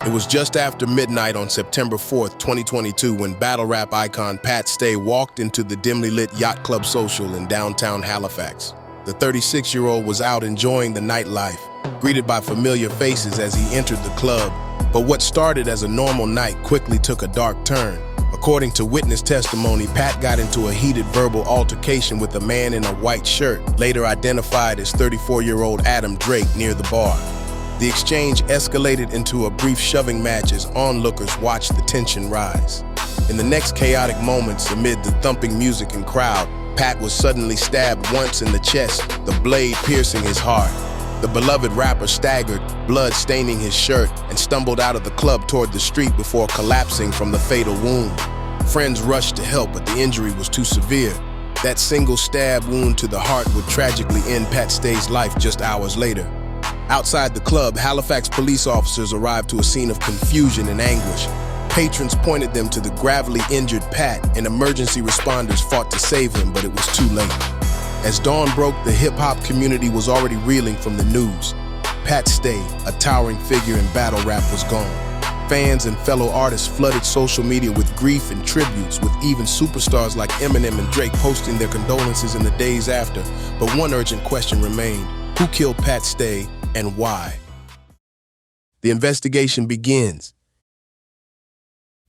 It was just after midnight on September 4th, 2022, when battle rap icon Pat Stay walked into the dimly lit Yacht Club Social in downtown Halifax. The 36-year-old was out enjoying the nightlife, greeted by familiar faces as he entered the club. But what started as a normal night quickly took a dark turn. According to witness testimony, Pat got into a heated verbal altercation with a man in a white shirt, later identified as 34-year-old Adam Drake, near the bar. The exchange escalated into a brief shoving match as onlookers watched the tension rise. In the next chaotic moments, amid the thumping music and crowd, Pat was suddenly stabbed once in the chest, the blade piercing his heart. The beloved rapper staggered, blood staining his shirt, and stumbled out of the club toward the street before collapsing from the fatal wound. Friends rushed to help, but the injury was too severe. That single stab wound to the heart would tragically end Pat Stay's life just hours later. Outside the club, Halifax police officers arrived to a scene of confusion and anguish. Patrons pointed them to the gravely injured Pat, and emergency responders fought to save him, but it was too late. As dawn broke, the hip-hop community was already reeling from the news. Pat Stay, a towering figure in battle rap, was gone. Fans and fellow artists flooded social media with grief and tributes, with even superstars like Eminem and Drake posting their condolences in the days after. But one urgent question remained: who killed Pat Stay and why? The investigation begins.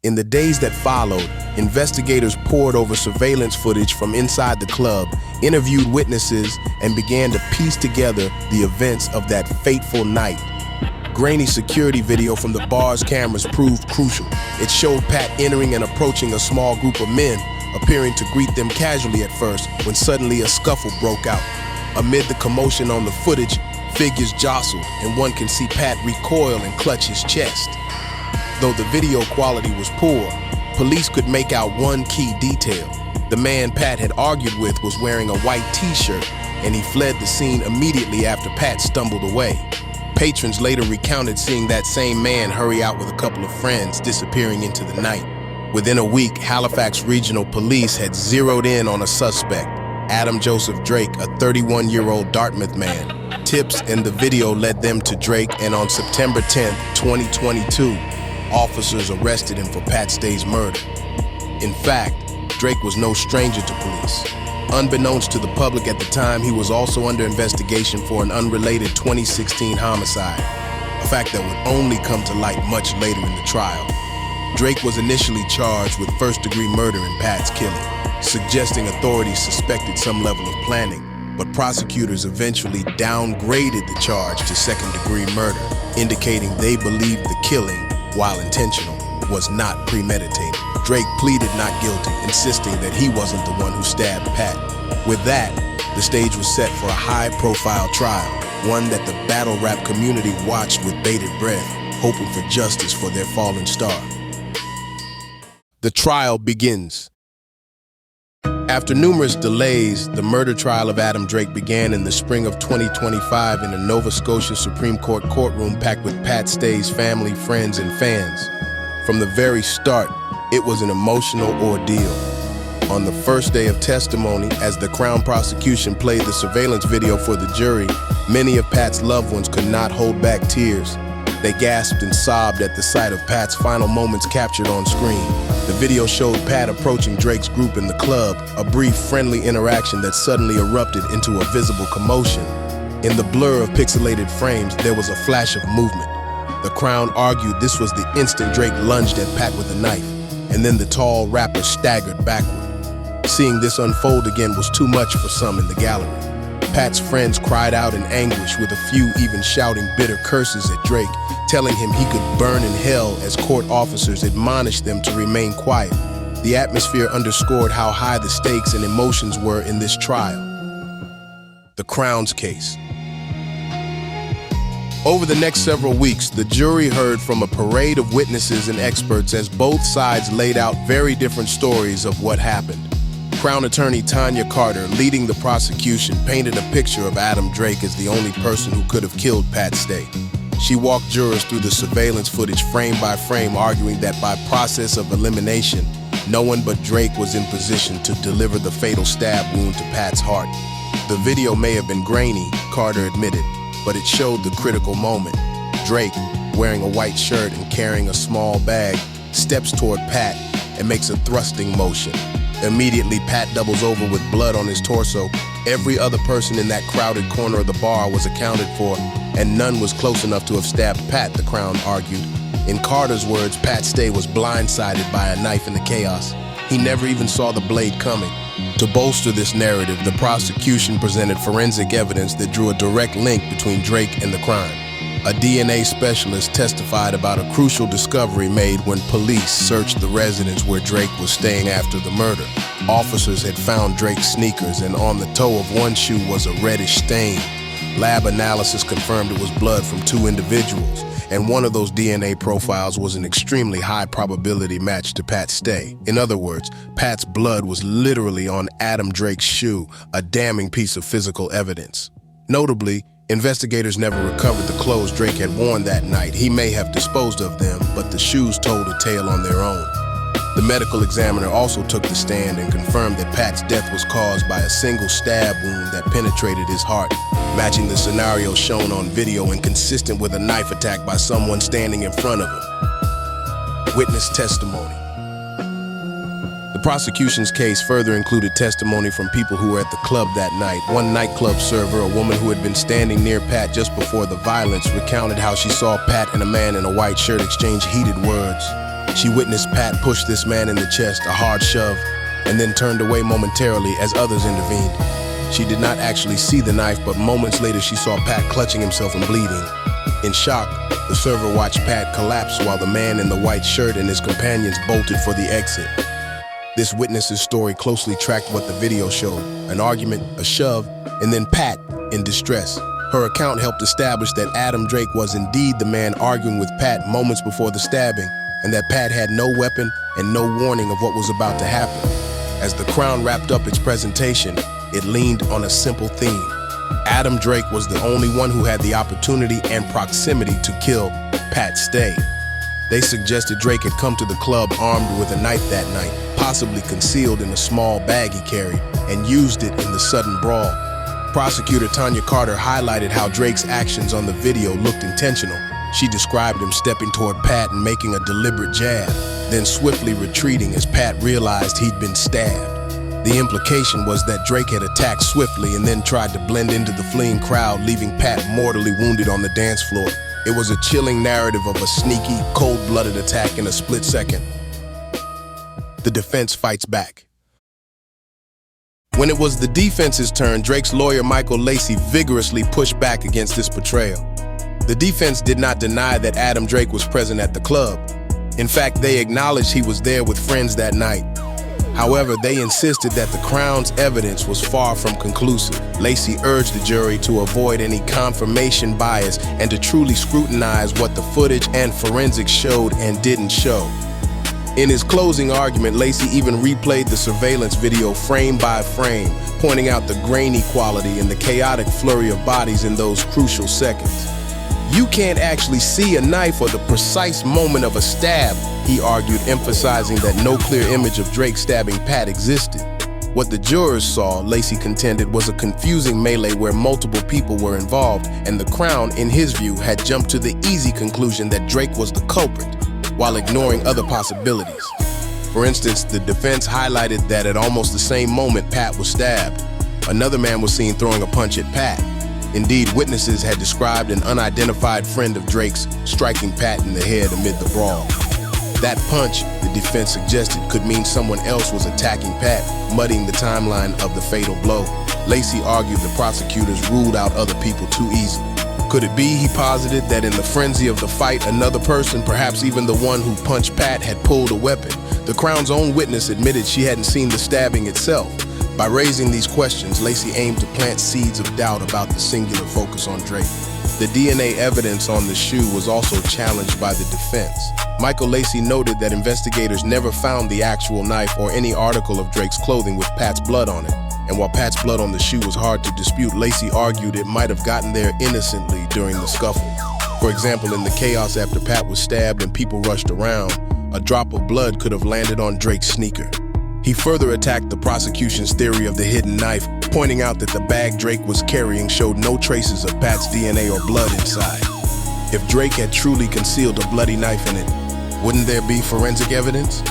In the days that followed, investigators pored over surveillance footage from inside the club, interviewed witnesses, and began to piece together the events of that fateful night. Grainy security video from the bar's cameras proved crucial. It showed Pat entering and approaching a small group of men, appearing to greet them casually at first, when suddenly a scuffle broke out. Amid the commotion on the footage, figures jostled, and one can see Pat recoil and clutch his chest. Though the video quality was poor, police could make out one key detail. The man Pat had argued with was wearing a white t-shirt, and he fled the scene immediately after Pat stumbled away. Patrons later recounted seeing that same man hurry out with a couple of friends, disappearing into the night. Within a week, Halifax Regional Police had zeroed in on a suspect, Adam Joseph Drake, a 31-year-old Dartmouth man. Tips in the video led them to Drake, and on September 10, 2022, officers arrested him for Pat Stay's murder. In fact, Drake was no stranger to police. Unbeknownst to the public at the time, he was also under investigation for an unrelated 2016 homicide, a fact that would only come to light much later in the trial. Drake was initially charged with first-degree murder in Pat's killing, suggesting authorities suspected some level of planning, but prosecutors eventually downgraded the charge to second-degree murder, indicating they believed the killing, while intentional, was not premeditated. Drake pleaded not guilty, insisting that he wasn't the one who stabbed Pat. With that, the stage was set for a high-profile trial, one that the battle rap community watched with bated breath, hoping for justice for their fallen star. The trial begins. After numerous delays, the murder trial of Adam Drake began in the spring of 2025 in a Nova Scotia Supreme Court courtroom packed with Pat Stay's family, friends, and fans. From the very start, it was an emotional ordeal. On the first day of testimony, as the Crown prosecution played the surveillance video for the jury, many of Pat's loved ones could not hold back tears. They gasped and sobbed at the sight of Pat's final moments captured on screen. The video showed Pat approaching Drake's group in the club, a brief, friendly interaction that suddenly erupted into a visible commotion. In the blur of pixelated frames, there was a flash of movement. The Crown argued this was the instant Drake lunged at Pat with a knife, and then the tall rapper staggered backward. Seeing this unfold again was too much for some in the gallery. Pat's friends cried out in anguish, with a few even shouting bitter curses at Drake, telling him he could burn in hell as court officers admonished them to remain quiet. The atmosphere underscored how high the stakes and emotions were in this trial. The Crown's case. Over the next several weeks, the jury heard from a parade of witnesses and experts as both sides laid out very different stories of what happened. Crown attorney Tanya Carter, leading the prosecution, painted a picture of Adam Drake as the only person who could have killed Pat Stay. She walked jurors through the surveillance footage frame by frame, arguing that by process of elimination, no one but Drake was in position to deliver the fatal stab wound to Pat's heart. The video may have been grainy, Carter admitted, but it showed the critical moment. Drake, wearing a white shirt and carrying a small bag, steps toward Pat and makes a thrusting motion. Immediately, Pat doubles over with blood on his torso. Every other person in that crowded corner of the bar was accounted for, and none was close enough to have stabbed Pat, the Crown argued. In Carter's words, Pat Stay was blindsided by a knife in the chaos. He never even saw the blade coming. To bolster this narrative, the prosecution presented forensic evidence that drew a direct link between Drake and the crime. A DNA specialist testified about a crucial discovery made when police searched the residence where Drake was staying after the murder. Officers had found Drake's sneakers, and on the toe of one shoe was a reddish stain. Lab analysis confirmed it was blood from two individuals, and one of those DNA profiles was an extremely high probability match to Pat Stay. In other words, Pat's blood was literally on Adam Drake's shoe, a damning piece of physical evidence. Notably, investigators never recovered the clothes Drake had worn that night. He may have disposed of them, but the shoes told a tale on their own. The medical examiner also took the stand and confirmed that Pat's death was caused by a single stab wound that penetrated his heart, matching the scenario shown on video and consistent with a knife attack by someone standing in front of him. Witness testimony. The prosecution's case further included testimony from people who were at the club that night. One nightclub server, a woman who had been standing near Pat just before the violence, recounted how she saw Pat and a man in a white shirt exchange heated words. She witnessed Pat push this man in the chest, a hard shove, and then turned away momentarily as others intervened. She did not actually see the knife, but moments later she saw Pat clutching himself and bleeding. In shock, the server watched Pat collapse while the man in the white shirt and his companions bolted for the exit. This witness's story closely tracked what the video showed: an argument, a shove, and then Pat in distress. Her account helped establish that Adam Drake was indeed the man arguing with Pat moments before the stabbing, and that Pat had no weapon and no warning of what was about to happen. As the Crown wrapped up its presentation, it leaned on a simple theme. Adam Drake was the only one who had the opportunity and proximity to kill Pat Stay. They suggested Drake had come to the club armed with a knife that night, possibly concealed in a small bag he carried, and used it in the sudden brawl. Prosecutor Tanya Carter highlighted how Drake's actions on the video looked intentional. She described him stepping toward Pat and making a deliberate jab, then swiftly retreating as Pat realized he'd been stabbed. The implication was that Drake had attacked swiftly and then tried to blend into the fleeing crowd, leaving Pat mortally wounded on the dance floor. It was a chilling narrative of a sneaky, cold-blooded attack in a split second. The defense fights back. When it was the defense's turn, Drake's lawyer Michael Lacey vigorously pushed back against this portrayal. The defense did not deny that Adam Drake was present at the club. In fact, they acknowledged he was there with friends that night. However, they insisted that the Crown's evidence was far from conclusive. Lacey urged the jury to avoid any confirmation bias and to truly scrutinize what the footage and forensics showed and didn't show. In his closing argument, Lacey even replayed the surveillance video frame by frame, pointing out the grainy quality and the chaotic flurry of bodies in those crucial seconds. "You can't actually see a knife or the precise moment of a stab," he argued, emphasizing that no clear image of Drake stabbing Pat existed. What the jurors saw, Lacey contended, was a confusing melee where multiple people were involved, and the Crown, in his view, had jumped to the easy conclusion that Drake was the culprit, while ignoring other possibilities. For instance, the defense highlighted that at almost the same moment Pat was stabbed, another man was seen throwing a punch at Pat. Indeed, witnesses had described an unidentified friend of Drake's striking Pat in the head amid the brawl. That punch, the defense suggested, could mean someone else was attacking Pat, muddying the timeline of the fatal blow. Lacey argued the prosecutors ruled out other people too easily. Could it be, he posited, that in the frenzy of the fight, another person, perhaps even the one who punched Pat, had pulled a weapon? The Crown's own witness admitted she hadn't seen the stabbing itself. By raising these questions, Lacey aimed to plant seeds of doubt about the singular focus on Drake. The DNA evidence on the shoe was also challenged by the defense. Michael Lacey noted that investigators never found the actual knife or any article of Drake's clothing with Pat's blood on it. And while Pat's blood on the shoe was hard to dispute, Lacey argued it might have gotten there innocently during the scuffle. For example, in the chaos after Pat was stabbed and people rushed around, a drop of blood could have landed on Drake's sneaker. He further attacked the prosecution's theory of the hidden knife, pointing out that the bag Drake was carrying showed no traces of Pat's DNA or blood inside. If Drake had truly concealed a bloody knife in it, wouldn't there be forensic evidence?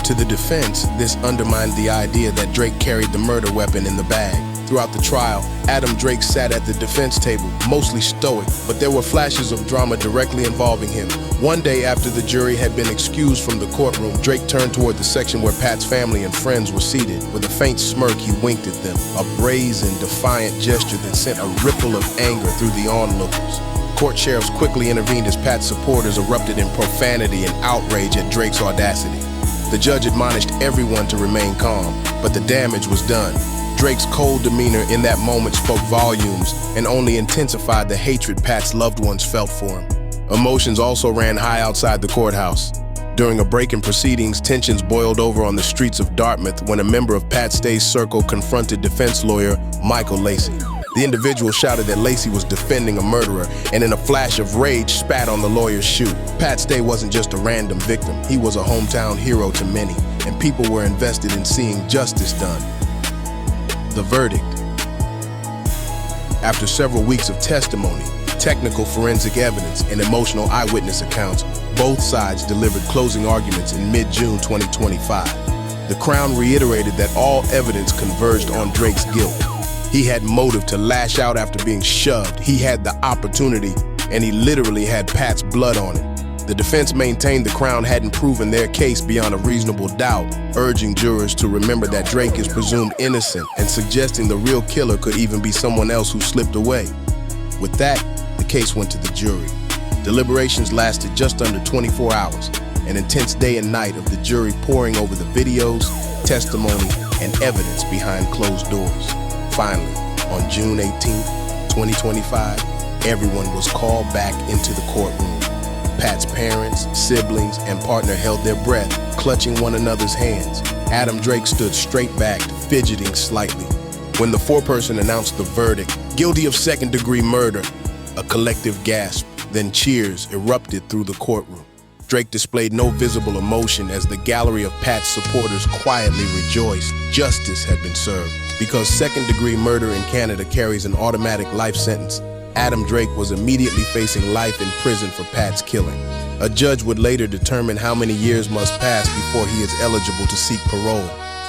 To the defense, this undermined the idea that Drake carried the murder weapon in the bag. Throughout the trial, Adam Drake sat at the defense table, mostly stoic, but there were flashes of drama directly involving him. One day after the jury had been excused from the courtroom, Drake turned toward the section where Pat's family and friends were seated. With a faint smirk, he winked at them, a brazen, defiant gesture that sent a ripple of anger through the onlookers. Court sheriffs quickly intervened as Pat's supporters erupted in profanity and outrage at Drake's audacity. The judge admonished everyone to remain calm, but the damage was done. Drake's cold demeanor in that moment spoke volumes and only intensified the hatred Pat's loved ones felt for him. Emotions also ran high outside the courthouse. During a break in proceedings, tensions boiled over on the streets of Dartmouth when a member of Pat Stay's circle confronted defense lawyer Michael Lacey. The individual shouted that Lacey was defending a murderer and in a flash of rage spat on the lawyer's shoe. Pat Stay wasn't just a random victim. He was a hometown hero to many, and people were invested in seeing justice done. The verdict. After several weeks of testimony, technical forensic evidence, and emotional eyewitness accounts, both sides delivered closing arguments in mid-June 2025. The Crown reiterated that all evidence converged on Drake's guilt. He had motive to lash out after being shoved. He had the opportunity, and he literally had Pat's blood on it. The defense maintained the Crown hadn't proven their case beyond a reasonable doubt, urging jurors to remember that Drake is presumed innocent and suggesting the real killer could even be someone else who slipped away. With that, the case went to the jury. Deliberations lasted just under 24 hours, an intense day and night of the jury poring over the videos, testimony, and evidence behind closed doors. Finally, on June 18, 2025, everyone was called back into the courtroom. Pat's parents, siblings, and partner held their breath, clutching one another's hands. Adam Drake stood straight back, fidgeting slightly. When the foreperson announced the verdict, guilty of second-degree murder, a collective gasp, then cheers erupted through the courtroom. Drake displayed no visible emotion as the gallery of Pat's supporters quietly rejoiced. Justice had been served. Because second-degree murder in Canada carries an automatic life sentence, Adam Drake was immediately facing life in prison for Pat's killing. A judge would later determine how many years must pass before he is eligible to seek parole.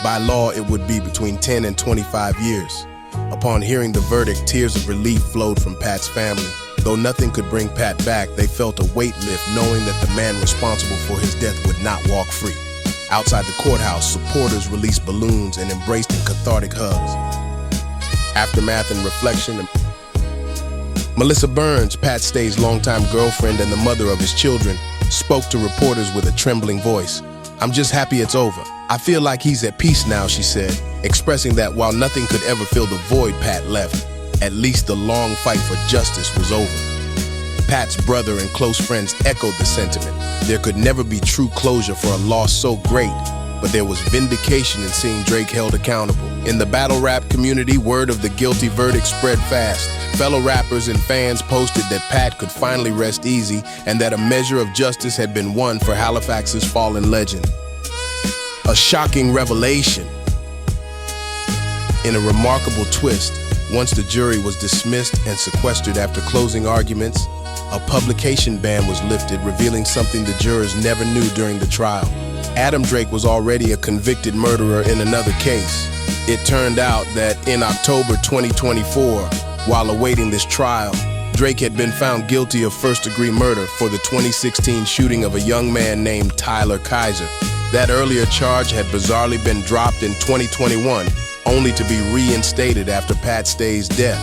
By law, it would be between 10 and 25 years. Upon hearing the verdict, tears of relief flowed from Pat's family. Though nothing could bring Pat back, they felt a weight lift knowing that the man responsible for his death would not walk free. Outside the courthouse, supporters released balloons and embraced in cathartic hugs. Aftermath and reflection. Melissa Burns, Pat Stay's longtime girlfriend and the mother of his children, spoke to reporters with a trembling voice. "I'm just happy it's over. I feel like he's at peace now," she said, expressing that while nothing could ever fill the void Pat left, at least the long fight for justice was over. Pat's brother and close friends echoed the sentiment. There could never be true closure for a loss so great, but there was vindication in seeing Drake held accountable. In the battle rap community, word of the guilty verdict spread fast. Fellow rappers and fans posted that Pat could finally rest easy and that a measure of justice had been won for Halifax's fallen legend. A shocking revelation. In a remarkable twist, once the jury was dismissed and sequestered after closing arguments, a publication ban was lifted, revealing something the jurors never knew during the trial. Adam Drake was already a convicted murderer in another case. It turned out that in October 2024, while awaiting this trial, Drake had been found guilty of first-degree murder for the 2016 shooting of a young man named Tyler Kaiser. That earlier charge had bizarrely been dropped in 2021, only to be reinstated after Pat Stay's death.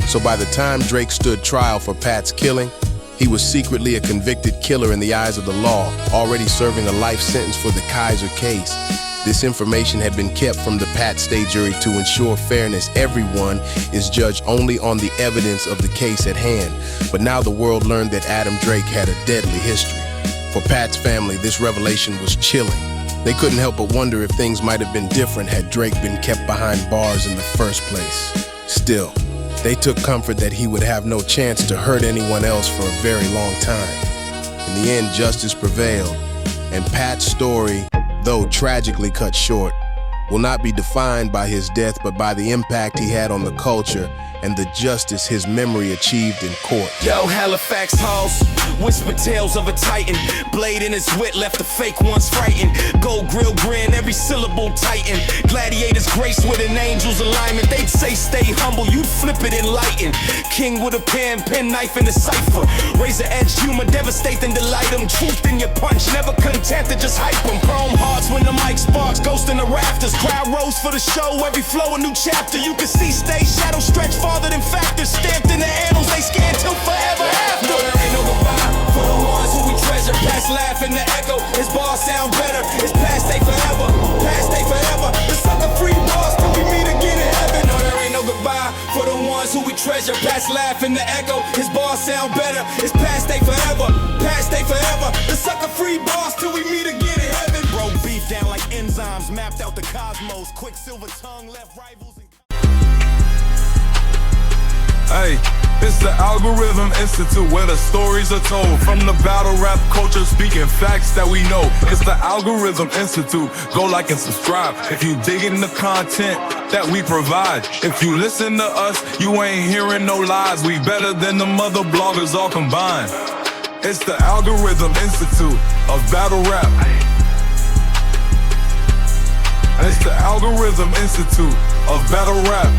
So by the time Drake stood trial for Pat's killing, he was secretly a convicted killer in the eyes of the law, already serving a life sentence for the Kaiser case. This information had been kept from the Pat Stay jury to ensure fairness. Everyone is judged only on the evidence of the case at hand. But now the world learned that Adam Drake had a deadly history. For Pat's family, this revelation was chilling. They couldn't help but wonder if things might have been different had Drake been kept behind bars in the first place. Still, they took comfort that he would have no chance to hurt anyone else for a very long time. In the end, justice prevailed, and Pat's story, though tragically cut short, will not be defined by his death but by the impact he had on the culture and the justice his memory achieved in court. Yo, Halifax halls, whisper tales of a titan. Blade in his wit left the fake ones frightened. Gold grill grin, every syllable tighten. Gladiators grace with an angel's alignment. They'd say stay humble, you'd flip it enlightened. King with a pen knife in a cipher. Razor edge humor, devastate and delight them. Truth in your punch, never content to just hype them. Chrome hearts when the mic sparks, ghost in the rafters. Crowd rose for the show, every flow a new chapter. You can see stage shadow stretch farther than factors. Stamped in the annals, they scan till forever after. No, there ain't no goodbye for the ones who we treasure. Past laugh in the echo, his bars sound better. It's past day forever, past day forever. The sucker free bars till we meet again in heaven. No, there ain't no goodbye for the ones who we treasure. Past laugh in the echo, his bars sound better. It's past day forever, past day forever. The sucker free bars till we meet again in heaven. Broke beef down like enzymes, mapped out the cosmos. Quicksilver tongue left rivals. Hey, it's the Algorithm Institute where the stories are told. From the battle rap culture, speaking facts that we know. It's the Algorithm Institute. Go like and subscribe if you digging the content that we provide. If you listen to us, you ain't hearing no lies. We better than the mother bloggers all combined. It's the Algorithm Institute of battle rap. It's the Algorithm Institute of battle rap.